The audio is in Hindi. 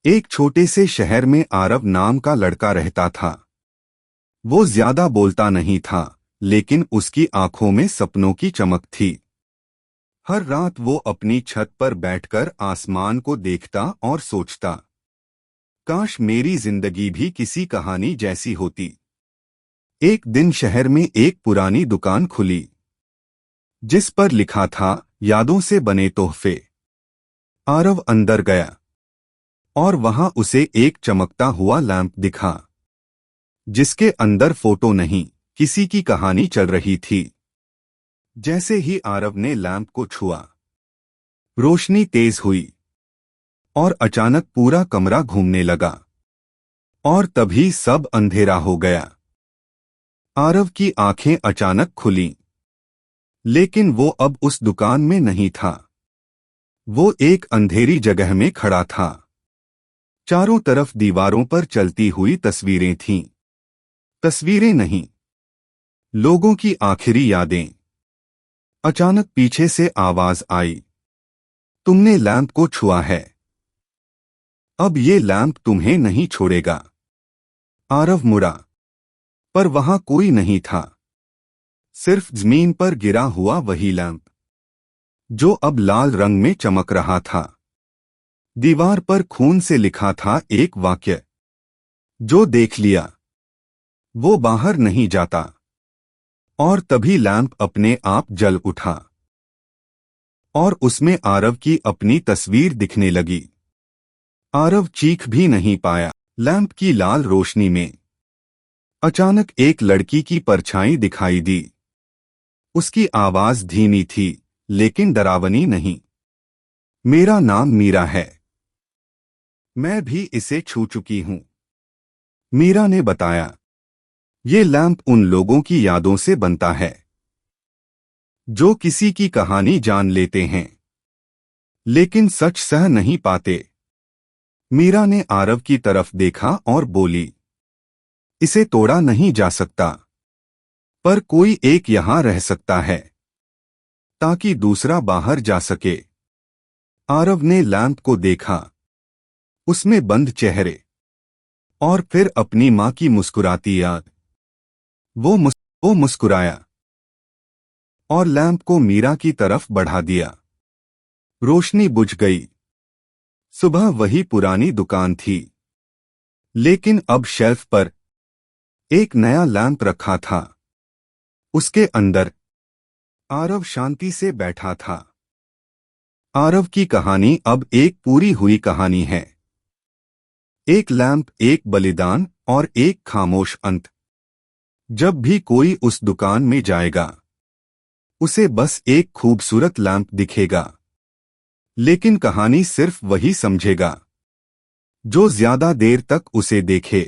एक छोटे से शहर में आरव नाम का लड़का रहता था। वो ज्यादा बोलता नहीं था, लेकिन उसकी आंखों में सपनों की चमक थी। हर रात वो अपनी छत पर बैठकर आसमान को देखता और सोचता, काश मेरी जिंदगी भी किसी कहानी जैसी होती। एक दिन शहर में एक पुरानी दुकान खुली, जिस पर लिखा था, यादों से बने तोहफे। आरव अंदर गया और वहां उसे एक चमकता हुआ लैंप दिखा, जिसके अंदर फोटो नहीं, किसी की कहानी चल रही थी। जैसे ही आरव ने लैंप को छुआ, रोशनी तेज हुई और अचानक पूरा कमरा घूमने लगा और तभी सब अंधेरा हो गया। आरव की आंखें अचानक खुलीं, लेकिन वो अब उस दुकान में नहीं था। वो एक अंधेरी जगह में खड़ा था। चारों तरफ दीवारों पर चलती हुई तस्वीरें थीं। तस्वीरें नहीं, लोगों की आखिरी यादें। अचानक पीछे से आवाज आई, तुमने लैंप को छुआ है, अब ये लैंप तुम्हें नहीं छोड़ेगा। आरव मुड़ा, पर वहां कोई नहीं था, सिर्फ जमीन पर गिरा हुआ वही लैंप, जो अब लाल रंग में चमक रहा था। दीवार पर खून से लिखा था एक वाक्य, जो देख लिया वो बाहर नहीं जाता। और तभी लैंप अपने आप जल उठा और उसमें आरव की अपनी तस्वीर दिखने लगी। आरव चीख भी नहीं पाया। लैंप की लाल रोशनी में अचानक एक लड़की की परछाई दिखाई दी। उसकी आवाज धीमी थी, लेकिन डरावनी नहीं। मेरा नाम मीरा है, मैं भी इसे छू चुकी हूं, मीरा ने बताया। ये लैंप उन लोगों की यादों से बनता है, जो किसी की कहानी जान लेते हैं, लेकिन सच सह नहीं पाते। मीरा ने आरव की तरफ देखा और बोली, इसे तोड़ा नहीं जा सकता, पर कोई एक यहां रह सकता है, ताकि दूसरा बाहर जा सके। आरव ने लैंप को देखा, उसमें बंद चेहरे और फिर अपनी मां की मुस्कुराती याद। वो मुस्कुराया और लैंप को मीरा की तरफ बढ़ा दिया। रोशनी बुझ गई। सुबह वही पुरानी दुकान थी, लेकिन अब शेल्फ पर एक नया लैंप रखा था। उसके अंदर आरव शांति से बैठा था। आरव की कहानी अब एक पूरी हुई कहानी है। एक लैंप, एक बलिदान और एक खामोश अंत। जब भी कोई उस दुकान में जाएगा, उसे बस एक खूबसूरत लैंप दिखेगा, लेकिन कहानी सिर्फ वही समझेगा जो ज्यादा देर तक उसे देखे।